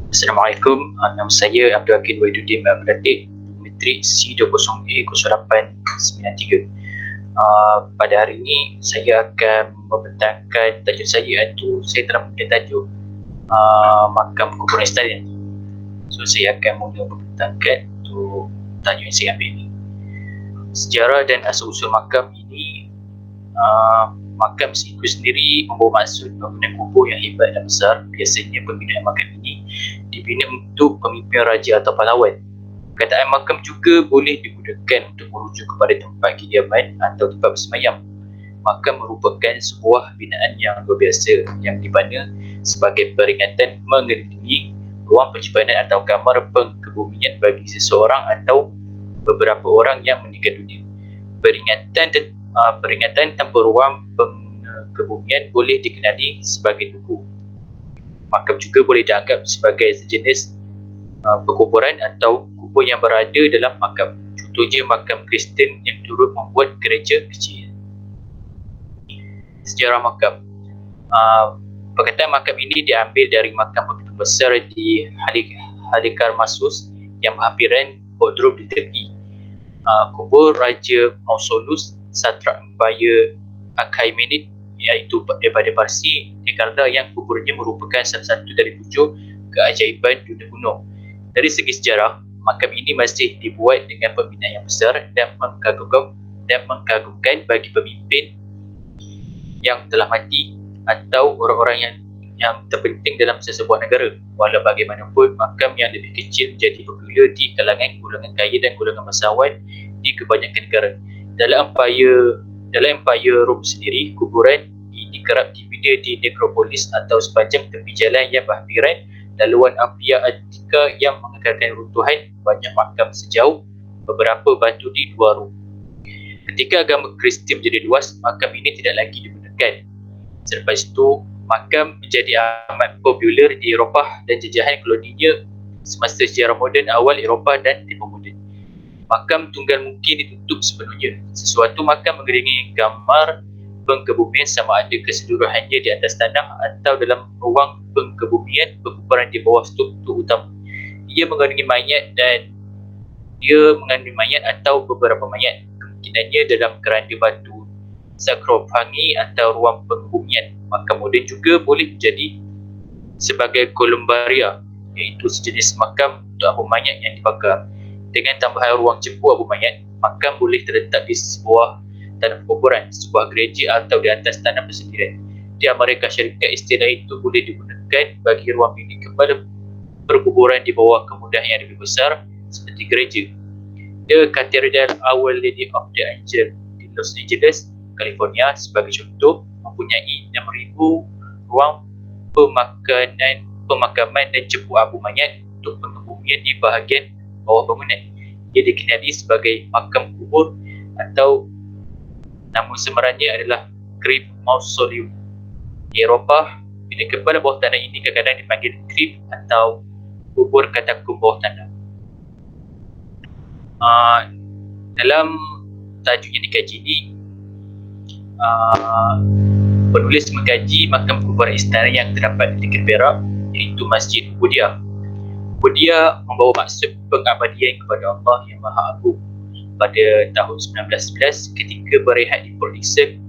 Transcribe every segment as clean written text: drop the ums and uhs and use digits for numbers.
Assalamualaikum, nama saya Abdul Hakim Wahidudin Beradik, Metrik C20A0893. Pada hari ini saya akan membentangkan tajuk saya, iaitu saya telah mempunyai tajuk Makam Kuburan Istana. So saya akan mula membentangkan untuk tajuk yang saya ambil ini. Sejarah dan asal-usul makam ini. Makam itu sendiri membawa maksud bangunan kubur yang hebat dan besar. Biasanya pembinaan makam ini dibina untuk pemimpin raja atau pahlawan. Perkataan makam juga boleh digunakan untuk merujuk kepada tempat kediaman atau tempat bersemayam. Makam merupakan sebuah binaan yang luar biasa yang dibina sebagai peringatan mengelilingi ruang penyimpanan atau kamar pengkebumian bagi seseorang atau beberapa orang yang meninggal dunia. Peringatan tanpa ruang pengkebumian boleh dikenali sebagai tugu. Makam juga boleh dianggap sebagai sejenis perkuburan atau kubur yang berada dalam makam. Contohnya makam Kristen yang turut membuat gereja kecil. Sejarah makam. Perkataan makam ini diambil dari makam begitu besar di Halikarnassus yang berhampiran Bodrum di Turki. Kubur Raja Mausolus, Satrap Empire Achaemenid, iaitu daripada Parsi, Jakarta, yang kuburnya merupakan salah satu dari 7 keajaiban dunia kuno. Dari segi sejarah, makam ini masih dibuat dengan pembinaan yang besar dan mengagumkan bagi pemimpin yang telah mati atau orang-orang yang terpenting dalam sesebuah negara. Walau bagaimanapun, makam yang lebih kecil menjadi popular di kalangan golongan kaya dan golongan bangsawan di kebanyakan negara. Dalam Empire Rom sendiri, kuburan ini kerap dibina di nekropolis atau sepanjang tepi jalan yang berhampiran laluan Apia Attika yang mengekalkan runtuhan banyak makam sejauh beberapa batu di luar Rom. Ketika agama Kristian menjadi luas, makam ini tidak lagi digunakan. Selepas itu, makam menjadi amat popular di Eropah dan jajahan koloninya semasa sejarah moden awal Eropah dan Timur Moden. Makam tunggal mungkin ditutup sepenuhnya. Sesuatu makam mengelilingi kamar pengkebumian sama ada keseluruhannya di atas tanah atau dalam ruang pengkebumian berkuburan di bawah struktur utama. Ia mengandungi mayat atau beberapa mayat. Kemungkinannya dalam keranda batu, sakrofangi atau ruang pengkebumian. Makam moden juga boleh menjadi sebagai kolumbaria, iaitu sejenis makam untuk abu mayat yang dibakar. Dengan tambahan ruang jempu abu mayat, makam boleh terletak di sebuah tanah kuburan, sebuah gereja atau di atas tanah persendirian. Di Amerika Syarikat, istilah itu boleh digunakan bagi ruang milik kepada perkuburan di bawah kemudahan yang lebih besar seperti gereja. The Cathedral Our Lady of the Angel di Los Angeles, California sebagai contoh, mempunyai 6,000 ruang pemakaman dan jempu abu mayat untuk pengkebumian di bahagian bawah bangunan. Ia dikenali sebagai makam kubur atau nama samarannya adalah Crypt Mausoleum. Di Eropah, bila kepala bawah tanah ini kadang-kadang dipanggil crypt atau kubur katakum bawah tanah. Dalam tajuk yang dikaji ini, penulis mengkaji makam kuburan istana yang terdapat di negeri Perak, iaitu Masjid Ubudiah. Ubudiah membawa maksud pengabdian kepada Allah yang Maha Agung. Pada tahun 1911, ketika berehat di Port Dickson,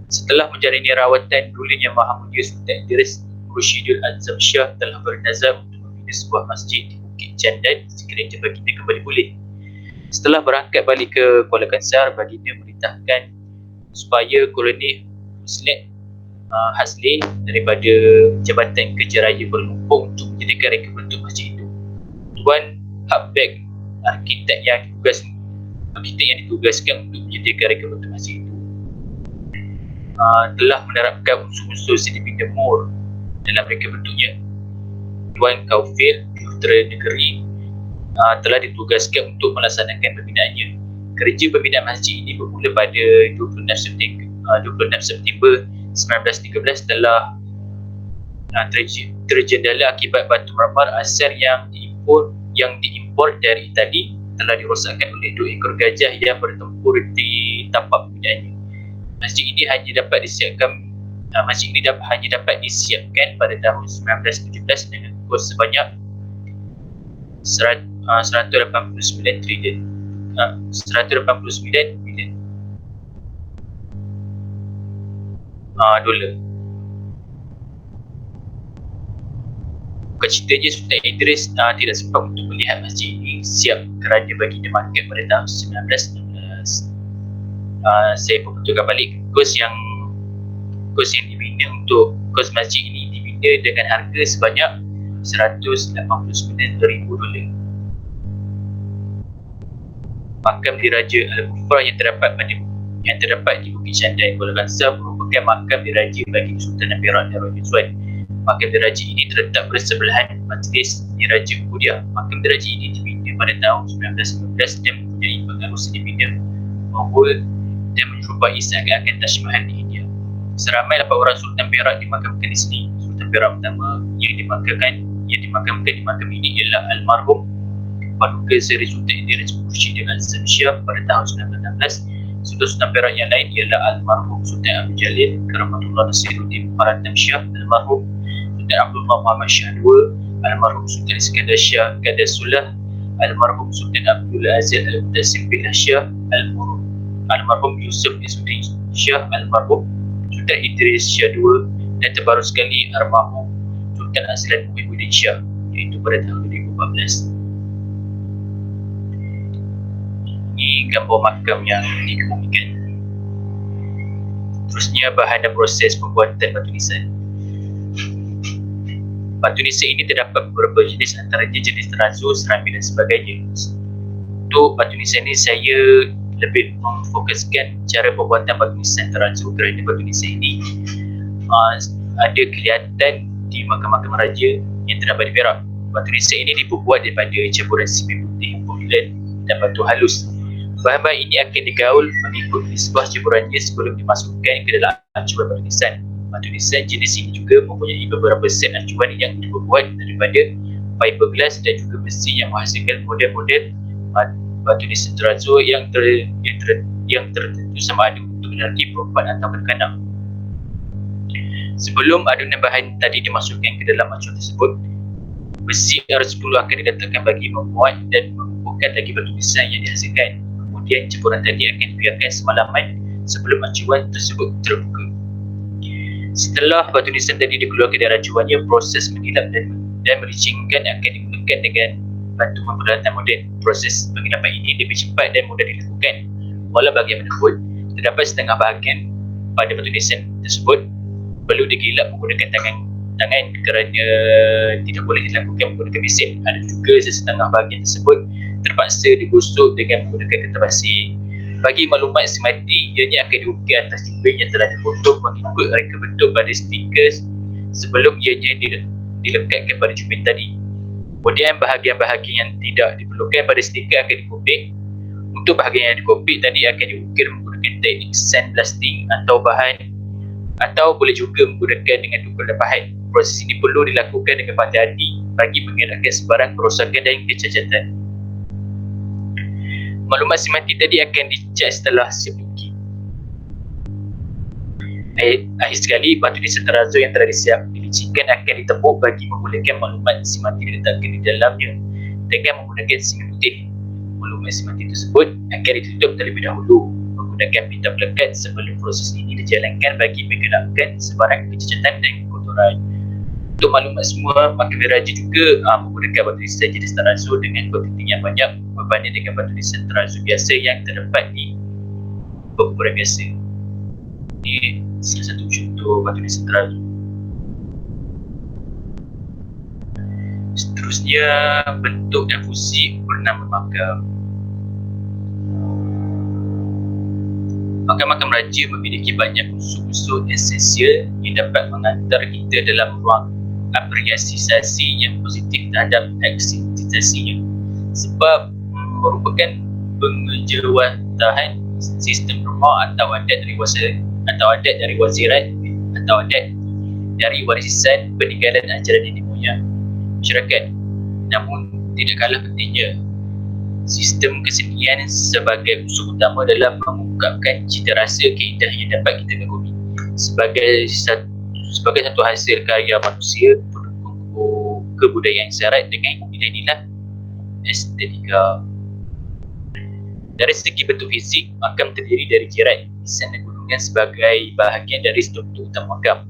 setelah menjalani rawatan, Dulin Yang Maha Mulia Sultan Idris Rushidul Azam Shah telah bernazam untuk membina sebuah masjid di Bukit Jandan sekiranya baginda kembali pulih. Setelah berangkat balik ke Kuala Kangsar, baginda memerintahkan supaya kolonel Hasley daripada Jabatan Kerja Raya Berlumpur untuk menjadikan reka bentuk masjid itu. Tuan Hubbeck, arkitek yang ditugaskan untuk menyediakan reka bentuk masjid itu, telah menerapkan unsur-unsur sedimen Moore dalam reka bentuknya. Tuan Caulfield, Putera Negeri, telah ditugaskan untuk melaksanakan pembinaannya. Kerja pembinaan masjid ini bermula pada 26 September 1913 telah terjendala akibat batu mramar asal yang diimpor dari Itali telah dirosakkan oleh 2 ekor gajah yang bertempur di tapak pembinaannya. Masjid ini hanya dapat disiapkan pada tahun 1917 dengan kos sebanyak 189 trilion. 189 bilion dolar. Bukan ceritanya Sultan Idris tidak sempat untuk melihat masjid ini siap kerana baginda market pada tahun 1916. Saya perbetulkan balik kos yang dibina untuk kos masjid ini dibina dengan harga sebanyak 189,000 dolar. Makam Diraja Al-Kufar yang terdapat di Bukit Chandai, Kuala Kangsar merupakan makam diraja bagi Sultan Perak Darul Mizwan. Makam diraja ini terletak bersebelahan Majlis Diraja Kemudian. Makam diraja ini dibina pada tahun 1919 dan mempunyai pengaruh seni bina Mughal dan menyerupai seakan-akan Taj Mahal di India. Seramai 8 orang Sultan Perak dimakamkan di sini. Sultan Perak pertama yang dimakamkan di makam ini ialah almarhum Paduka Seri Sultan India Raja Mursyid dengan Azam Shah pada tahun 1916. Sultan Perak yang lain ialah almarhum Sultan Abdul Jalil Karamatullah Nasiruddin Muharram Shah, almarhum Sultan Abdullah Muhammad Shah II, almarhum Sultan Iskandar Shah Qadasullah, almarhum Sultan Abdul Aziz Al-Mutassim Billah Shah, almarhum Yusuf Izzuddin Shah, almarhum Sultan Idris Shah II, dan terbaru sekali almarhum Sultan Azlan Muhyiddin Shah, iaitu pada tahun 2014. Ini gambar makam yang dikemukakan. Terusnya bahan dan proses pembuatan batu nisan. Batu nisan ini terdapat beberapa jenis, antaranya jenis terazu, seramik dan sebagainya. Untuk batu nisan ini saya lebih memfokuskan cara pembuatan batu nisan terazu kerana batu nisan ini ada kelihatan di makam-makam raja yang terdapat di Perak. Batu nisan ini dibuat daripada campuran simen putih, bulan dan batu halus. Bahan-bahan ini akan digaul mengikut nisbah campurannya sebelum dimasukkan ke dalam acuan batu nisan. Batu nisan jenis ini juga mempunyai beberapa set acuan yang dibuat daripada fiberglass dan juga besi yang menghasilkan model-model batu nisan terazu yang tertentu sama ada untuk lelaki, perempuan atau kanak-kanak. Sebelum adunan bahan tadi dimasukkan ke dalam acuan tersebut, besi R10 akan diletakkan bagi memuat dan mengumpulkan lagi batu nisan yang dihasilkan. Kemudian campuran tadi akan dibiarkan semalaman sebelum acuan tersebut terbuka. Setelah batu nisan tadi dikeluarkan dari acuannya, proses mengilap dan melicingkan akan dimulakan dengan bantuan peralatan moden. Proses pengilapan ini lebih cepat dan mudah dilakukan. Walau bagaimanapun, terdapat setengah bahagian pada batu nisan tersebut perlu digilap menggunakan tangan kerana tidak boleh dilakukan menggunakan mesin. Ada juga setengah bahagian tersebut terpaksa digosok dengan menggunakan kertas basi. Bagi maklumat semati, ianya akan diukir atas tubing yang telah dipotong mengikut reka bentuk pada stiker sebelum ianya dilekatkan pada cubit tadi. Kemudian bahagian-bahagian yang tidak diperlukan pada stiker akan dikopik. Untuk bahagian yang dikopik tadi akan diukir menggunakan teknik sandblasting atau boleh juga menggunakan dengan tukul dan pahat. Proses ini perlu dilakukan dengan hati-hati bagi mengelakkan sebarang kerosakan dan kecacatan. Maklumat semati tadi akan dicat setelah siap diukir. Akhir sekali, batu nisan terazu yang telah disiap dilicingkan akan ditepuk bagi membolehkan maklumat semati diletakkan di dalamnya dengan menggunakan simen putih. Maklumat semati tersebut akan ditutup terlebih dahulu menggunakan pita pelekat sebelum proses ini dijalankan bagi menggelapkan sebarang kecacatan dan kotoran. Untuk maklumat semua, makam diraja juga menggunakan batu nisan jenis terazu dengan koting yang banyak berbanding dengan batu nisan terazu biasa yang terdapat di pengukuran biasa. Ini salah satu contoh batu nisan terazu. Seterusnya, bentuk dan fungsi bernama makam. Makam-makam raja memiliki banyak unsur-unsur esensial yang dapat mengantar kita dalam ruang apresiasi yang positif terhadap eksistensinya, sebab merupakan pengejawantahan sistem norma atau adat dari wazirat atau adat dari warisan peninggalan ajaran nenek moyang masyarakat. Namun tidak kalah pentingnya, sistem kesenian sebagai unsur utama dalam mengungkapkan cita rasa keindahan yang dapat kita kagumi. Sebagai satu hasil karya manusia, pendukung kebudayaan syarat dengan nilai-nilai estetika. Dari segi bentuk fisik, makam terdiri dari jirat, nisan dan gunungan sebagai bahagian dari struktur utama makam.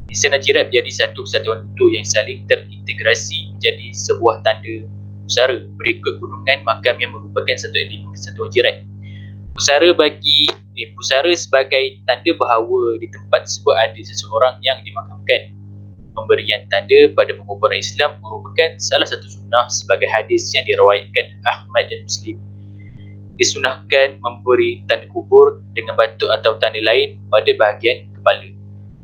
Nisan dan jirat menjadi satu kesatuan utuh yang saling terintegrasi menjadi sebuah tanda pusara. Berikut gunungan makam yang merupakan satu elemen kesatuan jirat. Pusara sebagai tanda bahawa di tempat tersebut ada seseorang yang dimakamkan. Pemberian tanda pada penguburan Islam merupakan salah satu sunnah sebagai hadis yang diriwayatkan Ahmad dan Muslim. Disunahkan memberi tanda kubur dengan batu atau tanda lain pada bahagian kepala.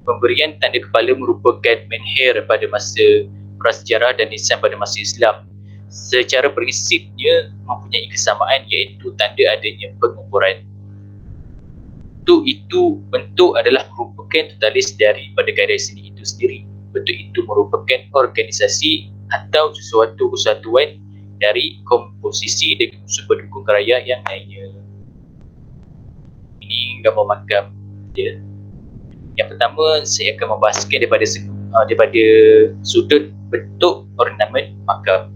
Pemberian tanda kepala merupakan menhir pada masa prasejarah dan nisan pada masa Islam. Secara prinsipnya mempunyai kesamaan, iaitu tanda adanya penguburan. Untuk itu, bentuk adalah merupakan totalis daripada karya seni itu sendiri. Bentuk itu merupakan organisasi atau sesuatu kesatuan dari komposisi dengan unsur pendukung karya yang lainnya. Ini gambar makam dia. Yang pertama, saya akan membahaskan daripada sudut bentuk ornamen makam.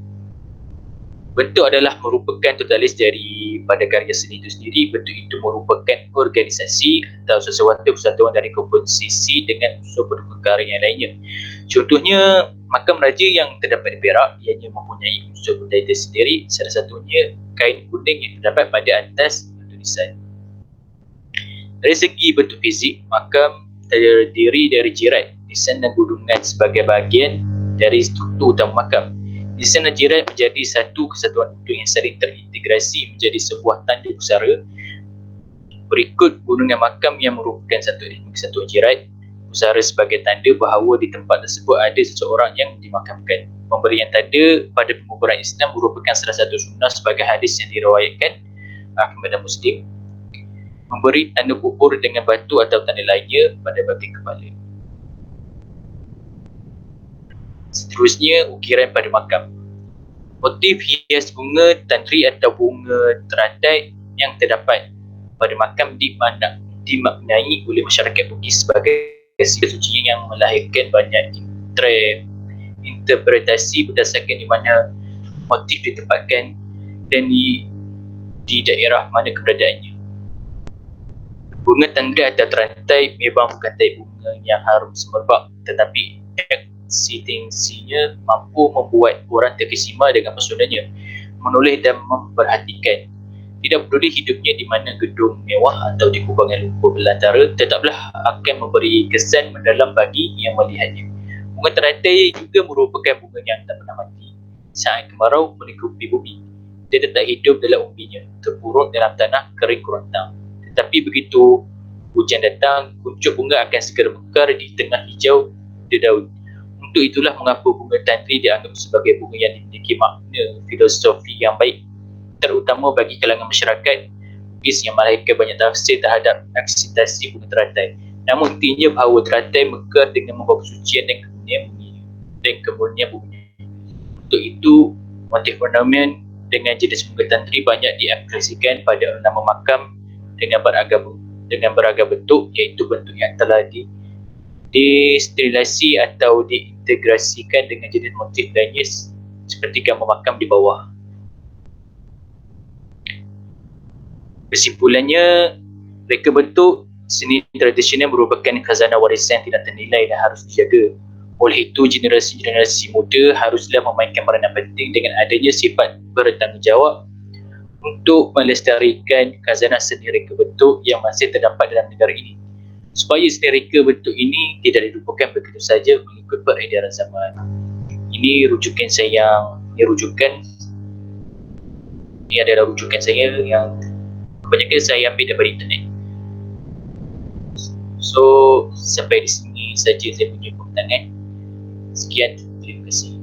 Bentuk adalah merupakan totalis daripada karya seni itu sendiri. Bentuk itu merupakan organisasi atau sesuatu kesatuan dari komposisi dengan unsur pendukung karya yang lainnya. Contohnya, makam raja yang terdapat di Perak ianya mempunyai unsur budaya tersendiri. Salah satunya kain kuning yang terdapat pada atas tulisan. Dari segi bentuk fizik, makam terdiri dari jirat, nisan dan gunungan sebagai bahagian dari struktur utama makam. Nisan dan jirat menjadi satu kesatuan utuh yang saling terintegrasi menjadi sebuah tanda pusara. Berikut gunungan makam yang merupakan satu elemen kesatuan jirat. Pusara sebagai tanda bahawa di tempat tersebut ada seseorang yang dimakamkan. Pemberian tanda pada penguburan Islam merupakan salah satu sunnah sebagai hadis yang diriwayatkan Ahmad dan Muslim. Memberi tanda kubur dengan batu atau tanda lainnya pada bahagian kepala. Seterusnya, ukiran pada makam. Motif hias bunga tantri atau bunga teratai yang terdapat pada makam dimaknai oleh masyarakat Bugis sebagai suci yang melahirkan banyak interpretasi berdasarkan di mana motif ditempatkan dan di daerah mana keberadaannya. Bunga tangga atau terantai memang bukan taip bunga yang harum semerbak, tetapi eksistensinya mampu membuat orang terkesima dengan pesonanya, menoleh dan memperhatikan. Tidak peduli hidupnya di mana gedung mewah atau di kubangan lumpur belantara, tetaplah akan memberi kesan mendalam bagi yang melihatnya. Bunga teratai juga merupakan bunga yang tak pernah mati. Saat kemarau melingkupi bumi, dia tetap hidup dalam umbinya, terpuruk dalam tanah kering kerontang. Tetapi begitu hujan datang, kuncup bunga akan segera mekar di tengah hijau dedaun. Untuk itulah mengapa bunga tantri dianggap sebagai bunga yang memiliki makna filosofi yang baik, terutama bagi kalangan masyarakat Bugis yang melahirkan banyak tafsir terhadap eksistensi bunga teratai. Namun intinya bahawa teratai mekar dengan membawa kesucian dan kemurnian bumi. Untuk itu, motif ornamen dengan jenis bunga tantri banyak diaplikasikan pada nama makam dengan beragam bentuk, iaitu bentuk yang telah disterilasi atau diintegrasikan dengan jenis motif lainnya seperti gambar makam di bawah. Kesimpulannya, reka bentuk seni tradisional merupakan khazanah warisan tidak ternilai dan harus dijaga. Oleh itu, generasi-generasi muda haruslah memainkan peranan penting dengan adanya sifat bertanggungjawab untuk melestarikan khazanah seni reka bentuk yang masih terdapat dalam negara ini, supaya seni reka bentuk ini tidak dilupakan begitu saja mengikut peredaran zaman. Ini adalah rujukan saya yang kebanyakan saya ambil daripada internet. So, sampai di sini saja saya punya komentar. Sekian, terima kasih.